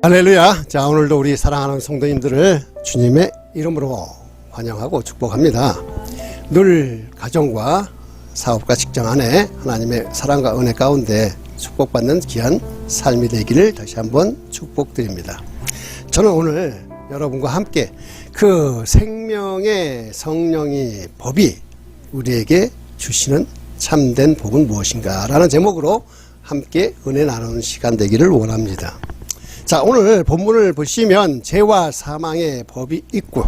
할렐루야. 자, 오늘도 우리 사랑하는 성도님들을 주님의 이름으로 환영하고 축복합니다. 늘 가정과 사업과 직장 안에 하나님의 사랑과 은혜 가운데 축복받는 귀한 삶이 되기를 다시 한번 축복드립니다. 저는 오늘 여러분과 함께 그 생명의 성령의 법이 우리에게 주시는 참된 복은 무엇인가 라는 제목으로 함께 은혜 나누는 시간 되기를 원합니다. 자, 오늘 본문을 보시면 죄와 사망의 법이 있고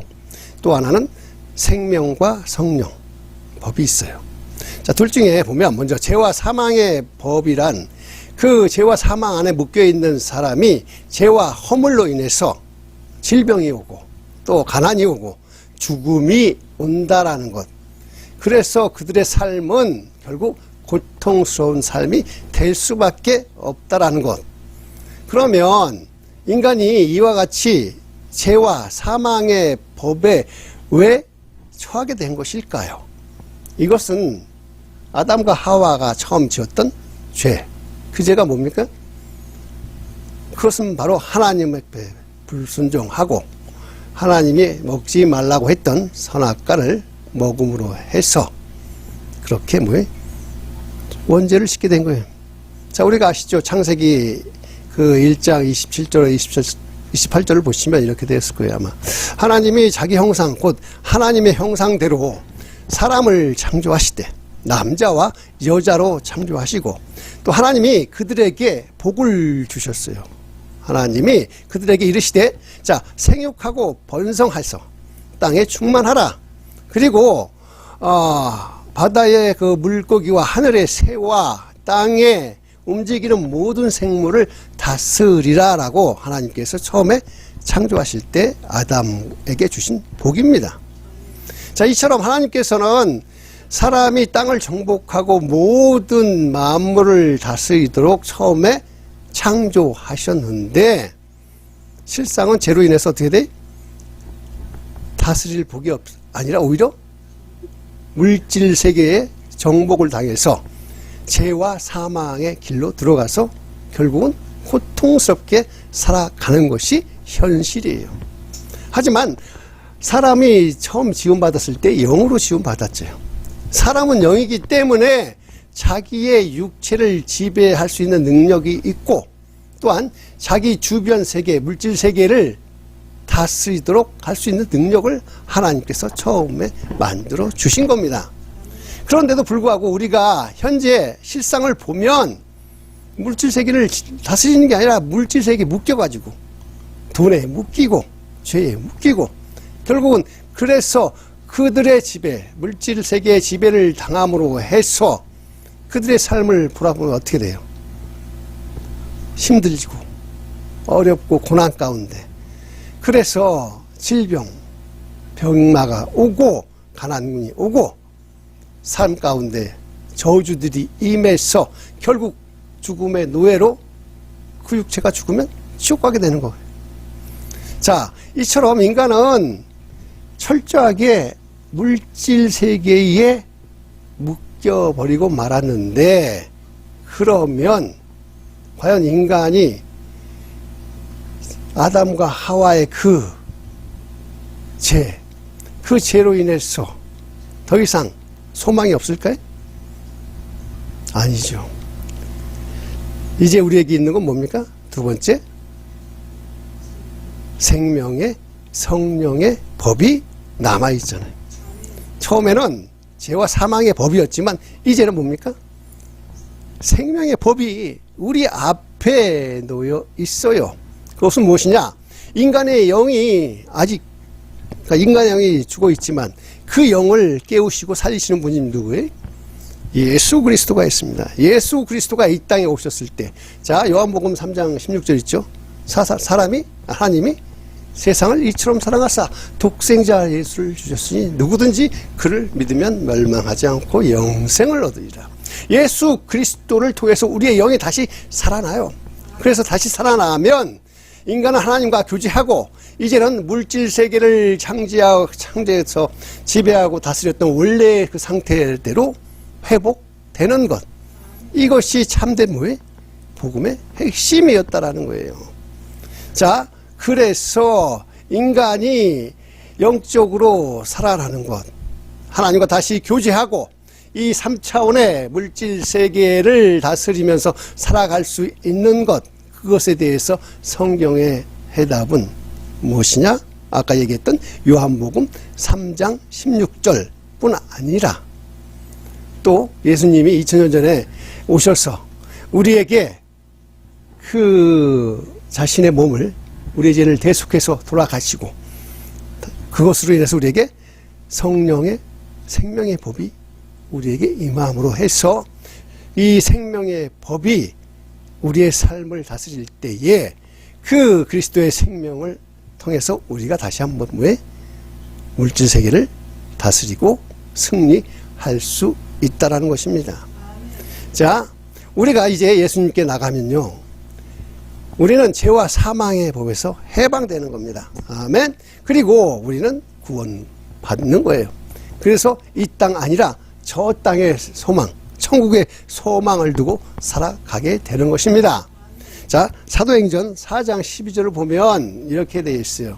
또 하나는 생명과 성령 법이 있어요. 자, 둘 중에 보면 먼저 죄와 사망의 법이란 그 죄와 사망 안에 묶여 있는 사람이 죄와 허물로 인해서 질병이 오고 또 가난이 오고 죽음이 온다라는 것. 그래서 그들의 삶은 결국 고통스러운 삶이 될 수밖에 없다라는 것. 그러면 인간이 이와 같이 죄와 사망의 법에 왜 처하게 된 것일까요? 이것은 아담과 하와가 처음 지었던 죄. 그 죄가 뭡니까? 그것은 바로 하나님의 불순종하고 하나님이 먹지 말라고 했던 선악과를 먹음으로 해서 그렇게 원죄를 짓게 된 거예요. 자, 우리가 아시죠? 창세기 그 1장 27절 28절을 보시면 이렇게 되었을 거예요. 아마 하나님이 자기 형상 곧 하나님의 형상대로 사람을 창조하시되 남자와 여자로 창조하시고 또 하나님이 그들에게 복을 주셨어요. 하나님이 그들에게 이르시되 자, 생육하고 번성하여서 땅에 충만하라. 그리고 바다의 그 물고기와 하늘의 새와 땅에 움직이는 모든 생물을 다스리라 라고 하나님께서 처음에 창조하실 때 아담에게 주신 복입니다. 자, 이처럼 하나님께서는 사람이 땅을 정복하고 모든 만물을 다스리도록 처음에 창조하셨는데 실상은 죄로 인해서 어떻게 돼? 다스릴 복이 아니라 오히려 물질 세계에 정복을 당해서 죄와 사망의 길로 들어가서 결국은 고통스럽게 살아가는 것이 현실이에요. 하지만 사람이 처음 지원받았을 때 영으로 지원받았죠. 사람은 영이기 때문에 자기의 육체를 지배할 수 있는 능력이 있고 또한 자기 주변 세계, 물질 세계를 다스리도록 할 수 있는 능력을 하나님께서 처음에 만들어 주신 겁니다. 그런데도 불구하고 우리가 현재 실상을 보면 물질 세계를 다스리는 게 아니라 물질 세계에 묶여가지고 돈에 묶이고 죄에 묶이고 결국은 그래서 그들의 지배, 물질 세계의 지배를 당함으로 해서 그들의 삶을 보라보면 어떻게 돼요? 힘들고 어렵고 고난 가운데 그래서 질병, 병마가 오고 가난이 오고 삶 가운데 저주들이 임해서 결국 죽음의 노예로 그 육체가 죽으면 지옥 가게 되는 거예요. 자, 이처럼 인간은 철저하게 물질 세계에 묶여버리고 말았는데 그러면 과연 인간이 아담과 하와의 그 죄로 인해서 더 이상 소망이 없을까요? 아니죠. 이제 우리에게 있는 건 뭡니까? 두 번째, 생명의 성령의 법이 남아있잖아요. 처음에는 죄와 사망의 법이었지만 이제는 뭡니까? 생명의 법이 우리 앞에 놓여 있어요. 그것은 무엇이냐? 인간의 영이 아직, 그러니까 인간의 영이 죽어 있지만 그 영을 깨우시고 살리시는 분이 누구예요? 예수 그리스도가 있습니다. 예수 그리스도가 이 땅에 오셨을 때, 자, 요한복음 3장 16절 있죠? 하나님이 세상을 이처럼 사랑하사 독생자 예수를 주셨으니 누구든지 그를 믿으면 멸망하지 않고 영생을 얻으리라. 예수 그리스도를 통해서 우리의 영이 다시 살아나요. 그래서 다시 살아나면 인간은 하나님과 교제하고 이제는 물질 세계를 창조해서 지배하고 다스렸던 원래의 그 상태대로 회복되는 것. 이것이 참된 복음의 핵심이었다라는 거예요. 자, 그래서 인간이 영적으로 살아가는 것, 하나님과 다시 교제하고 이 3차원의 물질 세계를 다스리면서 살아갈 수 있는 것, 그것에 대해서 성경의 해답은 무엇이냐? 아까 얘기했던 요한복음 3장 16절뿐 아니라 또 예수님이 2000년 전에 오셔서 우리에게 그 자신의 몸을, 우리의 죄를 대속해서 돌아가시고 그것으로 인해서 우리에게 성령의 생명의 법이 우리에게 임함으로 해서 이 생명의 법이 우리의 삶을 다스릴 때에 그 그리스도의 생명을 통해서 우리가 다시 한번 물질 세계를 다스리고 승리할 수 있다라는 것입니다. 자, 우리가 이제 예수님께 나가면요, 우리는 죄와 사망의 법에서 해방되는 겁니다. 아멘. 그리고 우리는 구원 받는 거예요. 그래서 이 땅 아니라 저 땅의 소망, 천국의 소망을 두고 살아가게 되는 것입니다. 자, 사도행전 4장 12절을 보면 이렇게 되어 있어요.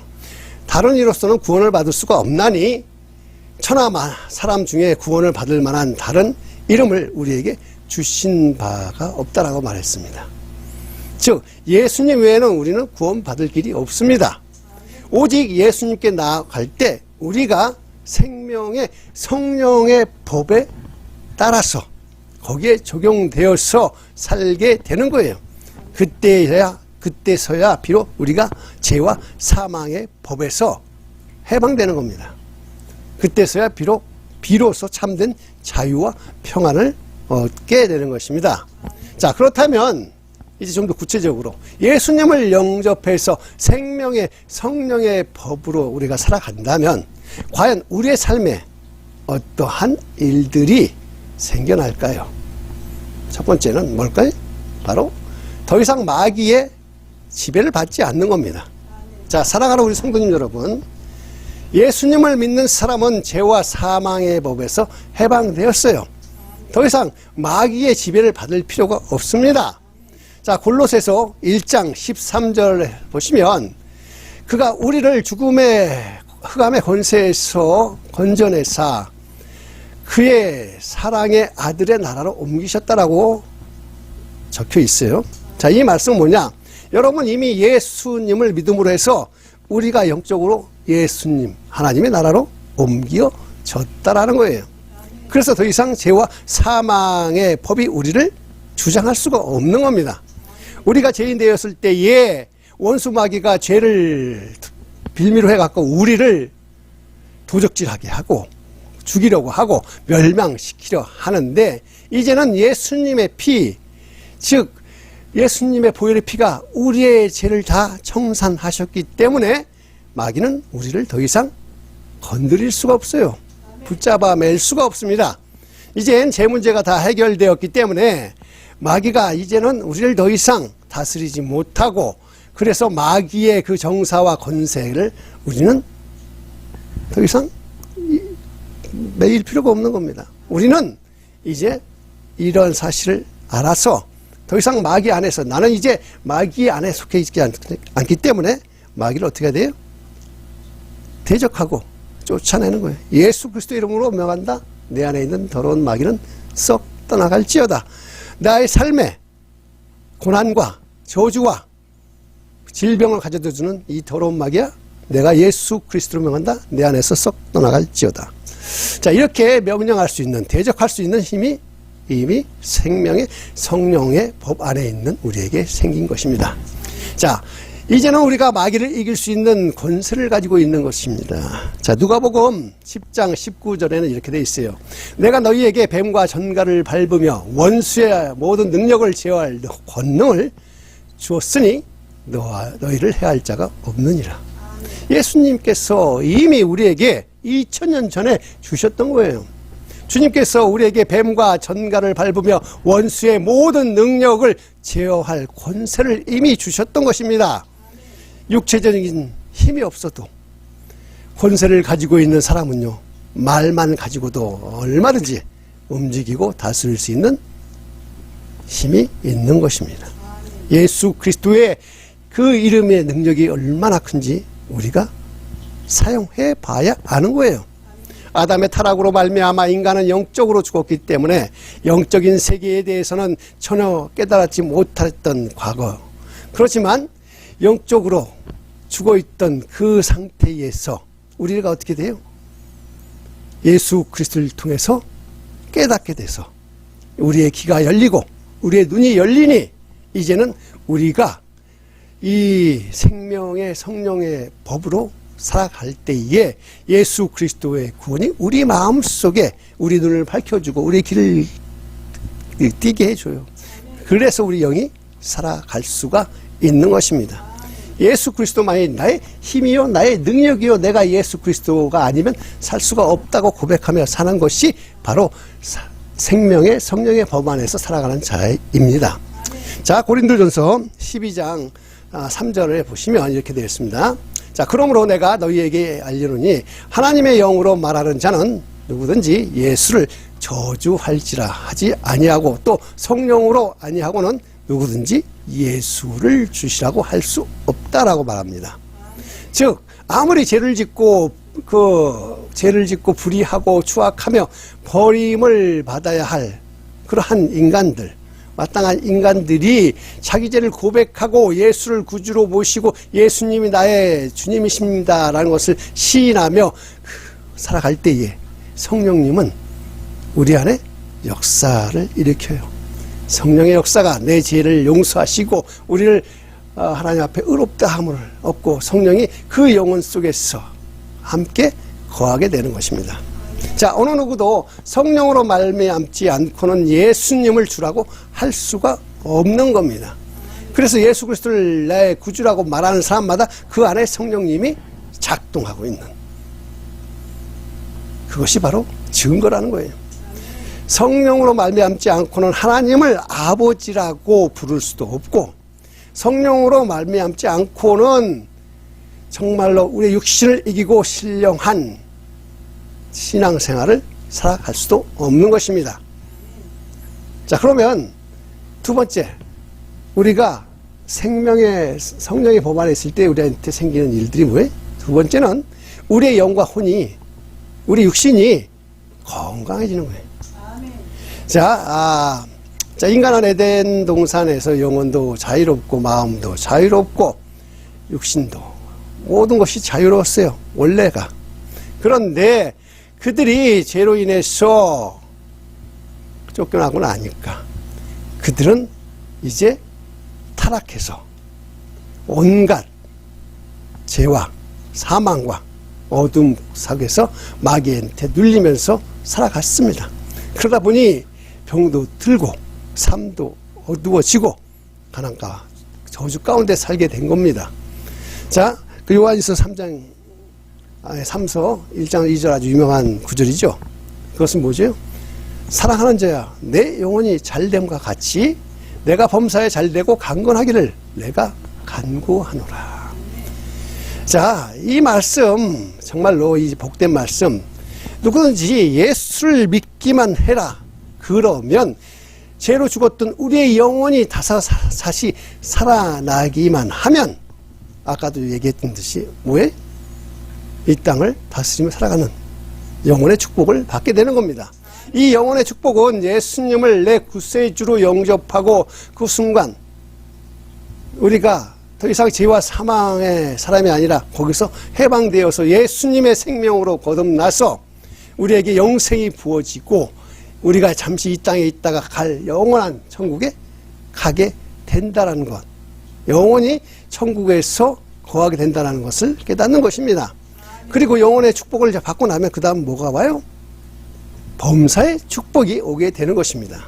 다른 이로서는 구원을 받을 수가 없나니 천하 사람 중에 구원을 받을 만한 다른 이름을 우리에게 주신 바가 없다라고 말했습니다. 즉 예수님 외에는 우리는 구원받을 길이 없습니다. 오직 예수님께 나아갈 때 우리가 생명의 성령의 법에 따라서 거기에 적용되어서 살게 되는 거예요. 그때서야 비록 우리가 죄와 사망의 법에서 해방되는 겁니다. 그때서야 비로소 참된 자유와 평안을 얻게 되는 것입니다. 자, 그렇다면 이제 좀 더 구체적으로 예수님을 영접해서 생명의 성령의 법으로 우리가 살아간다면 과연 우리의 삶에 어떠한 일들이 생겨날까요? 첫 번째는 뭘까요? 바로 더 이상 마귀의 지배를 받지 않는 겁니다. 자, 사랑하는 우리 성도님 여러분, 예수님을 믿는 사람은 죄와 사망의 법에서 해방되었어요. 더 이상 마귀의 지배를 받을 필요가 없습니다. 자, 골로새서 1장 13절 보시면 그가 우리를 죽음의 흑암의 권세에서 건져내사 그의 사랑의 아들의 나라로 옮기셨다라고 적혀 있어요. 자, 이 말씀은 뭐냐? 여러분 이미 예수님을 믿음으로 해서 우리가 영적으로 예수님 하나님의 나라로 옮겨졌다라는 거예요. 그래서 더 이상 죄와 사망의 법이 우리를 주장할 수가 없는 겁니다. 우리가 죄인 되었을 때에 원수 마귀가 죄를 빌미로 해갖고 우리를 도적질하게 하고 죽이려고 하고 멸망시키려 하는데 이제는 예수님의 피, 즉 예수님의 보혈의 피가 우리의 죄를 다 청산하셨기 때문에 마귀는 우리를 더 이상 건드릴 수가 없어요. 붙잡아 맬 수가 없습니다. 이젠 제 문제가 다 해결되었기 때문에 마귀가 이제는 우리를 더 이상 다스리지 못하고 그래서 마귀의 그 정사와 권세를 우리는 더 이상 매일 필요가 없는 겁니다. 우리는 이제 이런 사실을 알아서 더 이상 마귀 안에서 나는 이제 마귀 안에 속해 있지 않기 때문에 마귀를 어떻게 해야 돼요? 대적하고 쫓아내는 거예요. 예수 그리스도 이름으로 명한다. 내 안에 있는 더러운 마귀는 썩 떠나갈지어다. 나의 삶에 고난과 저주와 질병을 가져다 주는 이 더러운 마귀야, 내가 예수 그리스도로 명한다. 내 안에서 썩 떠나갈지어다. 자, 이렇게 명령할 수 있는, 대적할 수 있는 힘이 이미 생명의 성령의 법 안에 있는 우리에게 생긴 것입니다. 자, 이제는 우리가 마귀를 이길 수 있는 권세를 가지고 있는 것입니다. 자, 누가복음 10장 19절에는 이렇게 돼 있어요. 내가 너희에게 뱀과 전갈을 밟으며 원수의 모든 능력을 제어할 권능을 주었으니 너희를 해할 자가 없느니라. 예수님께서 이미 우리에게 2000년 전에 주셨던 거예요. 주님께서 우리에게 뱀과 전갈을 밟으며 원수의 모든 능력을 제어할 권세를 이미 주셨던 것입니다. 육체적인 힘이 없어도 권세를 가지고 있는 사람은요, 말만 가지고도 얼마든지 움직이고 다스릴 수 있는 힘이 있는 것입니다. 예수 그리스도의 그 이름의 능력이 얼마나 큰지 우리가 사용해 봐야 아는 거예요. 아담의 타락으로 말미암아 인간은 영적으로 죽었기 때문에 영적인 세계에 대해서는 전혀 깨달았지 못했던 과거. 그렇지만 영적으로 죽어있던 그 상태에서 우리가 어떻게 돼요? 예수 그리스도를 통해서 깨닫게 돼서 우리의 귀가 열리고 우리의 눈이 열리니 이제는 우리가 이 생명의 성령의 법으로 살아갈 때에 예수 그리스도의 구원이 우리 마음속에 우리 눈을 밝혀주고 우리 길을 띄게 해줘요. 그래서 우리 영이 살아갈 수가 있는 것입니다. 예수 그리스도만이 나의 힘이요 나의 능력이요 내가 예수 그리스도가 아니면 살 수가 없다고 고백하며 사는 것이 바로 생명의 성령의 법 안에서 살아가는 자입니다. 자, 고린도전서 12장 3절을 보시면 이렇게 되어 있습니다. 자, 그러므로 내가 너희에게 알리노니 하나님의 영으로 말하는 자는 누구든지 예수를 저주할지라 하지 아니하고 또 성령으로 아니하고는 누구든지 예수를 주시라고 할 수 없다라고 말합니다. 즉 아무리 죄를 짓고 불의하고 추악하며 버림을 받아야 할 그러한 인간들, 마땅한 인간들이 자기 죄를 고백하고 예수를 구주로 모시고 예수님이 나의 주님이십니다라는 것을 시인하며 살아갈 때에 성령님은 우리 안에 역사를 일으켜요. 성령의 역사가 내 죄를 용서하시고 우리를 하나님 앞에 의롭다 함을 얻고 성령이 그 영혼 속에서 함께 거하게 되는 것입니다. 자, 어느 누구도 성령으로 말미암지 않고는 예수님을 주라고 할 수가 없는 겁니다. 그래서 예수 그리스도를 나의 구주라고 말하는 사람마다 그 안에 성령님이 작동하고 있는 그것이 바로 증거라는 거예요. 성령으로 말미암지 않고는 하나님을 아버지라고 부를 수도 없고 성령으로 말미암지 않고는 정말로 우리의 육신을 이기고 신령한 신앙생활을 살아갈 수도 없는 것입니다. 자, 그러면 두 번째, 우리가 성령의 법 안에 있을 때 우리한테 생기는 일들이 뭐예요? 두 번째는 우리의 영과 혼이, 우리 육신이 건강해지는 거예요. 자, 인간은 에덴 동산에서 영혼도 자유롭고 마음도 자유롭고 육신도 모든 것이 자유로웠어요. 원래가. 그런데 그들이 죄로 인해서 쫓겨나고 나니까 그들은 이제 타락해서 온갖 죄와 사망과 어둠 속에서 마귀한테 눌리면서 살아갔습니다. 그러다 보니 병도 들고 삶도 어두워지고 가난과 저주 가운데 살게 된 겁니다. 자, 그 요한일서 3장 3서 1장 2절 아주 유명한 구절이죠. 그것은 뭐죠? 사랑하는 자야, 내 영혼이 잘됨과 같이 내가 범사에 잘되고 강건하기를 내가 간구하노라. 자, 이 말씀 정말로 이 복된 말씀, 누구든지 예수를 믿기만 해라. 그러면 죄로 죽었던 우리의 영혼이 다시 살아나기만 하면 아까도 얘기했던 듯이 뭐에? 이 땅을 다스리며 살아가는 영혼의 축복을 받게 되는 겁니다. 이 영혼의 축복은 예수님을 내 구세주로 영접하고 그 순간 우리가 더 이상 죄와 사망의 사람이 아니라 거기서 해방되어서 예수님의 생명으로 거듭나서 우리에게 영생이 부어지고 우리가 잠시 이 땅에 있다가 갈 영원한 천국에 가게 된다는 것, 영원히 천국에서 거하게 된다는 것을 깨닫는 것입니다. 그리고 영혼의 축복을 받고 나면 그 다음 뭐가 와요? 범사의 축복이 오게 되는 것입니다.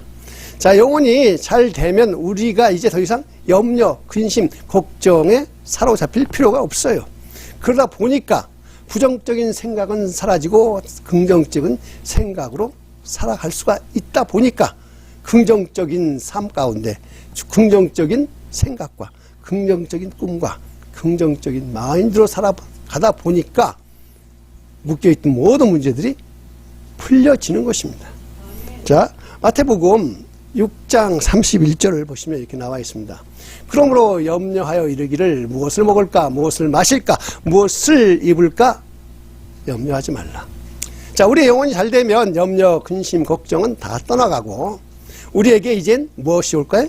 자, 영혼이 잘 되면 우리가 이제 더 이상 염려, 근심, 걱정에 사로잡힐 필요가 없어요. 그러다 보니까 부정적인 생각은 사라지고 긍정적인 생각으로 살아갈 수가 있다 보니까 긍정적인 삶 가운데 긍정적인 생각과 긍정적인 꿈과 긍정적인 마인드로 살아가다 보니까 묶여있던 모든 문제들이 풀려지는 것입니다. 자, 마태복음 6장 31절을 보시면 이렇게 나와 있습니다. 그러므로 염려하여 이르기를 무엇을 먹을까, 무엇을 마실까, 무엇을 입을까 염려하지 말라. 자, 우리의 영혼이 잘 되면 염려, 근심, 걱정은 다 떠나가고 우리에게 이젠 무엇이 올까요?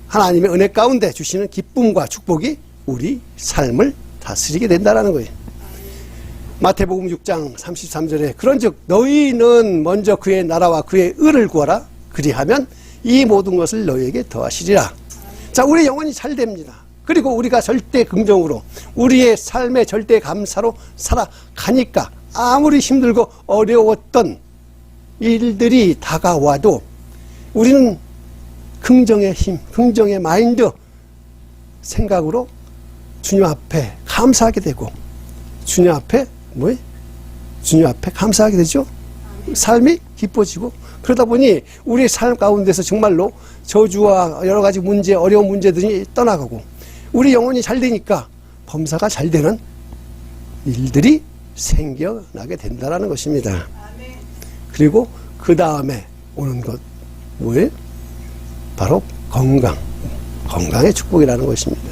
하나님의 은혜 가운데 주시는 기쁨과 축복이 우리 삶을 다스리게 된다는 거예요. 마태복음 6장 33절에 그런즉 너희는 먼저 그의 나라와 그의 의를 구하라. 그리하면 이 모든 것을 너희에게 더하시리라. 자, 우리 영혼이 잘 됩니다. 그리고 우리가 절대 긍정으로 우리의 삶의 절대 감사로 살아가니까 아무리 힘들고 어려웠던 일들이 다가와도 우리는 긍정의 힘, 긍정의 마인드 생각으로 주님 앞에 감사하게 되고 주님 앞에 주님 앞에 감사하게 되죠. 삶이 기뻐지고 그러다 보니 우리의 삶 가운데서 정말로 저주와 여러 가지 문제, 어려운 문제들이 떠나가고 우리 영혼이 잘 되니까 범사가 잘 되는 일들이 생겨나게 된다는 것입니다. 그리고 그 다음에 오는 것 뭐예요? 바로 건강의 축복이라는 것입니다.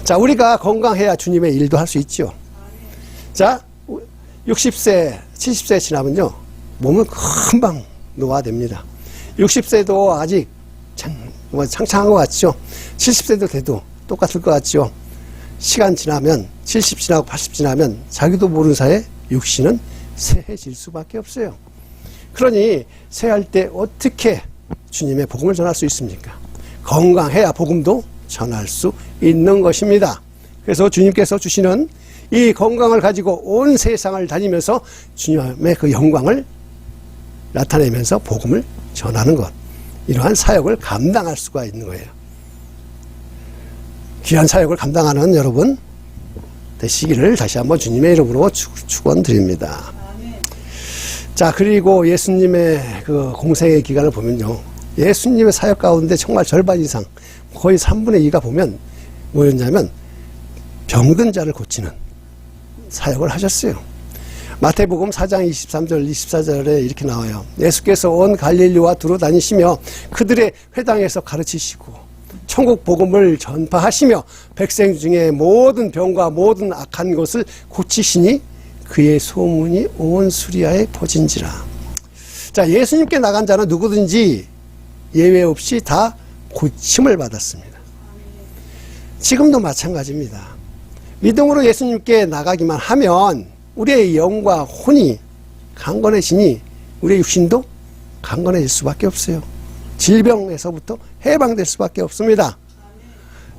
자, 우리가 건강해야 주님의 일도 할 수 있죠. 자, 60세, 70세 지나면요 몸은 금방 노화됩니다. 60세도 아직 창창한 것 같죠. 70세도 돼도 똑같을 것 같죠. 시간 지나면 70 지나고 80 지나면 자기도 모르는 사이에 육신은 쇠해질 수밖에 없어요. 그러니 쇠할 때 어떻게 주님의 복음을 전할 수 있습니까? 건강해야 복음도 전할 수 있는 것입니다. 그래서 주님께서 주시는 이 건강을 가지고 온 세상을 다니면서 주님의 그 영광을 나타내면서 복음을 전하는 것, 이러한 사역을 감당할 수가 있는 거예요. 귀한 사역을 감당하는 여러분 되시기를 다시 한번 주님의 이름으로 축원드립니다. 자, 그리고 예수님의 그 공생의 기간을 보면요, 예수님의 사역 가운데 정말 절반 이상, 거의 3분의 2가 보면 뭐였냐면 병든 자를 고치는 사역을 하셨어요. 마태복음 4장 23절 24절에 이렇게 나와요. 예수께서 온 갈릴리와 두루 다니시며 그들의 회당에서 가르치시고 천국 복음을 전파하시며 백성 중에 모든 병과 모든 악한 것을 고치시니 그의 소문이 온 수리아에 퍼진지라. 자, 예수님께 나간 자는 누구든지 예외 없이 다 고침을 받았습니다. 지금도 마찬가지입니다. 믿음으로 예수님께 나가기만 하면 우리의 영과 혼이 강건해지니 우리의 육신도 강건해질 수밖에 없어요. 질병에서부터 해방될 수밖에 없습니다.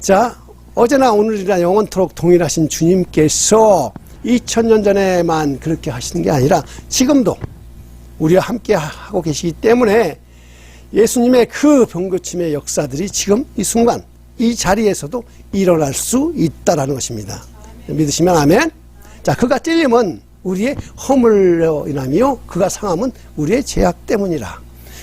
자, 어제나 오늘이나 영원토록 동일하신 주님께서 2000년 전에만 그렇게 하시는 게 아니라 지금도 우리와 함께 하고 계시기 때문에 예수님의 그 병고침의 역사들이 지금 이 순간 이 자리에서도 일어날 수 있다라는 것입니다. 믿으시면 아멘. 자, 그가 찔림은 우리의 허물로 인함이요 그가 상함은 우리의 죄악 때문이라.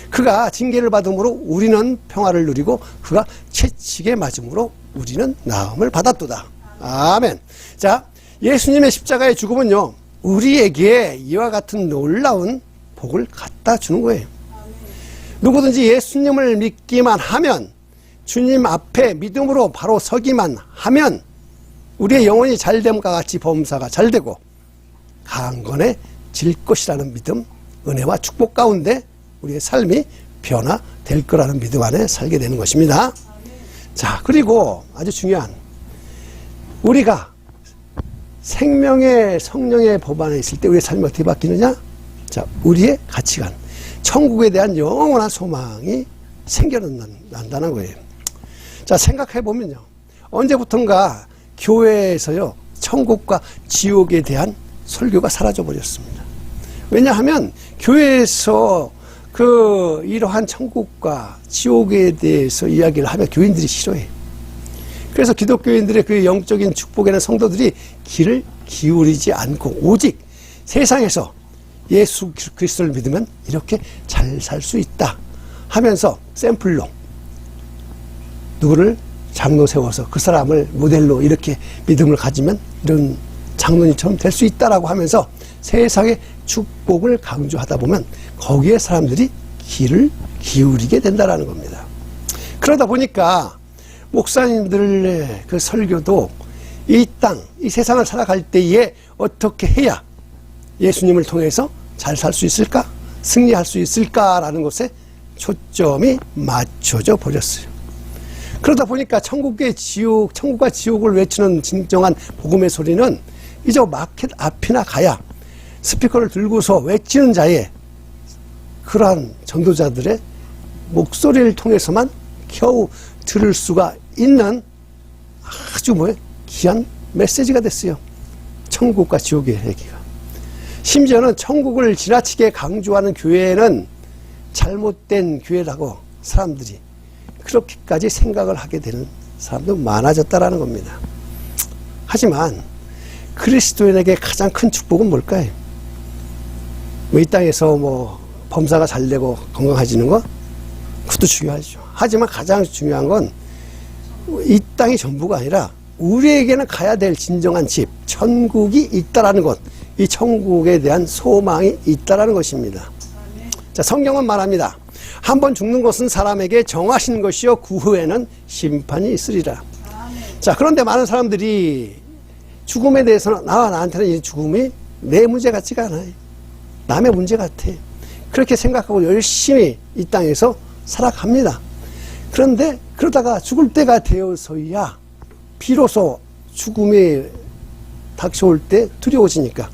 그가 징계를 받음으로 우리는 평화를 누리고 그가 채찍에 맞음으로 우리는 나음을 받았도다. 아멘. 자, 예수님의 십자가의 죽음은요 우리에게 이와 같은 놀라운 복을 갖다 주는 거예요. 누구든지 예수님을 믿기만 하면, 주님 앞에 믿음으로 바로 서기만 하면 우리의 영혼이 잘됨과 같이 범사가 잘되고 강건해질 것이라는 믿음, 은혜와 축복 가운데 우리의 삶이 변화될 거라는 믿음 안에 살게 되는 것입니다. 자, 그리고 아주 중요한, 우리가 생명의 성령의 법 안에 있을 때 우리의 삶이 어떻게 바뀌느냐? 자, 우리의 가치관, 천국에 대한 영원한 소망이 생겨난다는 거예요. 자, 생각해보면요, 언제부턴가 교회에서요 천국과 지옥에 대한 설교가 사라져 버렸습니다. 왜냐하면 교회에서 이러한 천국과 지옥에 대해서 이야기를 하면 교인들이 싫어해요. 그래서 기독교인들의 그 영적인 축복에는 성도들이 귀를 기울이지 않고 오직 세상에서 예수 그리스도를 믿으면 이렇게 잘 살 수 있다 하면서 샘플로 누구를 장로 세워서 그 사람을 모델로 이렇게 믿음을 가지면 이런 장로님처럼 될 수 있다라고 하면서 세상의 축복을 강조하다 보면 거기에 사람들이 귀를 기울이게 된다라는 겁니다. 그러다 보니까 목사님들의 그 설교도 이 땅, 이 세상을 살아갈 때에 어떻게 해야 예수님을 통해서 잘 살 수 있을까? 승리할 수 있을까라는 것에 초점이 맞춰져 버렸어요. 그러다 보니까 천국과 지옥을 외치는 진정한 복음의 소리는 이제 마켓 앞이나 가야 스피커를 들고서 외치는 자의 그러한 전도자들의 목소리를 통해서만 겨우 들을 수가 있는 아주 귀한 메시지가 됐어요. 천국과 지옥의 얘기가. 심지어는 천국을 지나치게 강조하는 교회는 잘못된 교회라고 사람들이 그렇게까지 생각을 하게 되는 사람도 많아졌다라는 겁니다. 하지만 그리스도인에게 가장 큰 축복은 뭘까요? 이 땅에서 범사가 잘 되고 건강해지는 거? 그것도 중요하죠. 하지만 가장 중요한 건 이 땅이 전부가 아니라 우리에게는 가야 될 진정한 집, 천국이 있다라는 것, 이 천국에 대한 소망이 있다라는 것입니다. 자, 성경은 말합니다. 한번 죽는 것은 사람에게 정하신 것이요 그 후에는 심판이 있으리라. 자, 그런데 많은 사람들이 죽음에 대해서는 나한테는 이 죽음이 내 문제 같지가 않아요. 남의 문제 같아. 그렇게 생각하고 열심히 이 땅에서 살아갑니다. 그런데 그러다가 죽을 때가 되어서야 비로소 죽음이 닥쳐올 때 두려워지니까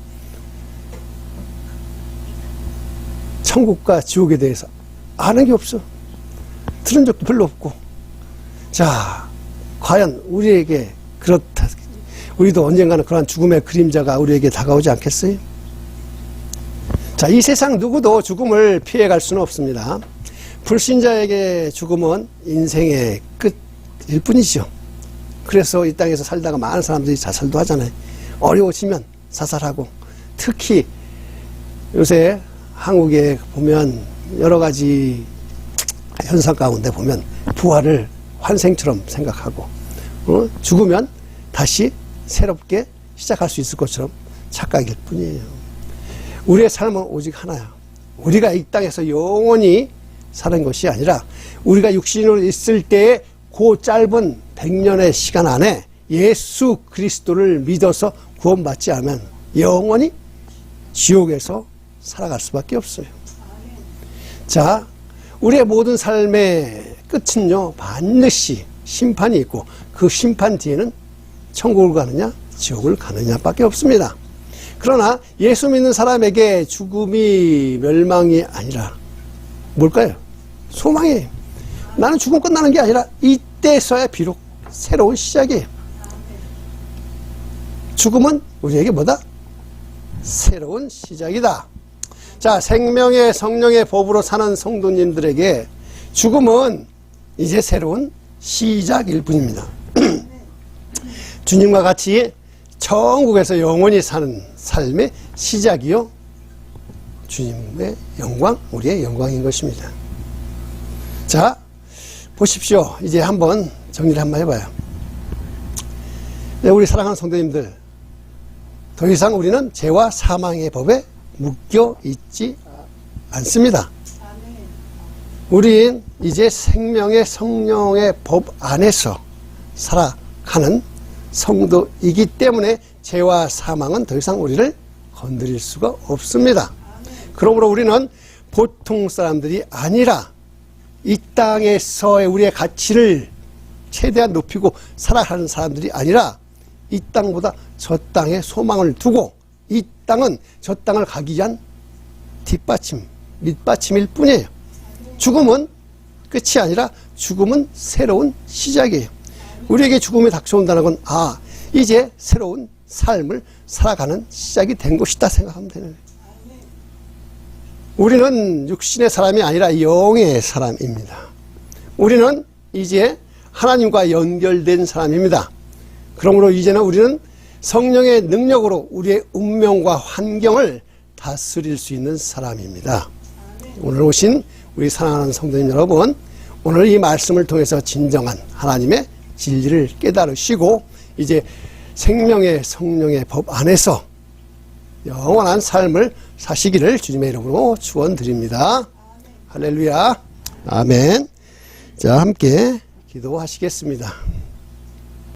천국과 지옥에 대해서 아는 게 없어. 들은 적도 별로 없고. 자, 과연 우리에게 그렇다. 우리도 언젠가는 그러한 죽음의 그림자가 우리에게 다가오지 않겠어요? 자, 이 세상 누구도 죽음을 피해갈 수는 없습니다. 불신자에게 죽음은 인생의 끝일 뿐이죠. 그래서 이 땅에서 살다가 많은 사람들이 자살도 하잖아요. 어려워지면 자살하고, 특히 요새 한국에 보면 여러 가지 현상 가운데 보면 부활을 환생처럼 생각하고 죽으면 다시 새롭게 시작할 수 있을 것처럼 착각일 뿐이에요. 우리의 삶은 오직 하나야. 우리가 이 땅에서 영원히 사는 것이 아니라 우리가 육신으로 있을 때의 그 짧은 100년의 시간 안에 예수 그리스도를 믿어서 구원받지 않으면 영원히 지옥에서 살아갈 수밖에 없어요. 자, 우리의 모든 삶의 끝은요 반드시 심판이 있고 그 심판 뒤에는 천국을 가느냐 지옥을 가느냐 밖에 없습니다. 그러나 예수 믿는 사람에게 죽음이 멸망이 아니라 뭘까요? 소망이에요. 나는 죽음 끝나는 게 아니라 이때서야 비록 새로운 시작이에요. 죽음은 우리에게 뭐다? 새로운 시작이다. 자, 생명의 성령의 법으로 사는 성도님들에게 죽음은 이제 새로운 시작일 뿐입니다. 주님과 같이 천국에서 영원히 사는 삶의 시작이요 주님의 영광, 우리의 영광인 것입니다. 자, 보십시오. 이제 한번 정리를 한번 해봐요. 네, 우리 사랑하는 성도님들, 더 이상 우리는 죄와 사망의 법에 묶여 있지 않습니다. 우린 이제 생명의 성령의 법 안에서 살아가는 성도이기 때문에 죄와 사망은 더 이상 우리를 건드릴 수가 없습니다. 그러므로 우리는 보통 사람들이 아니라 이 땅에서의 우리의 가치를 최대한 높이고 살아가는 사람들이 아니라 이 땅보다 저 땅에 소망을 두고 이 땅은 저 땅을 가기 위한 뒷받침, 밑받침일 뿐이에요. 죽음은 끝이 아니라 죽음은 새로운 시작이에요. 우리에게 죽음이 닥쳐온다는 건 이제 새로운 삶을 살아가는 시작이 된 것이다 생각하면 되는 거예요. 우리는 육신의 사람이 아니라 영의 사람입니다. 우리는 이제 하나님과 연결된 사람입니다. 그러므로 이제는 우리는 성령의 능력으로 우리의 운명과 환경을 다스릴 수 있는 사람입니다. 오늘 오신 우리 사랑하는 성도님 여러분, 오늘 이 말씀을 통해서 진정한 하나님의 진리를 깨달으시고 이제 생명의 성령의 법 안에서 영원한 삶을 사시기를 주님의 이름으로 축원드립니다. 할렐루야. 아멘. 자, 함께 기도하시겠습니다.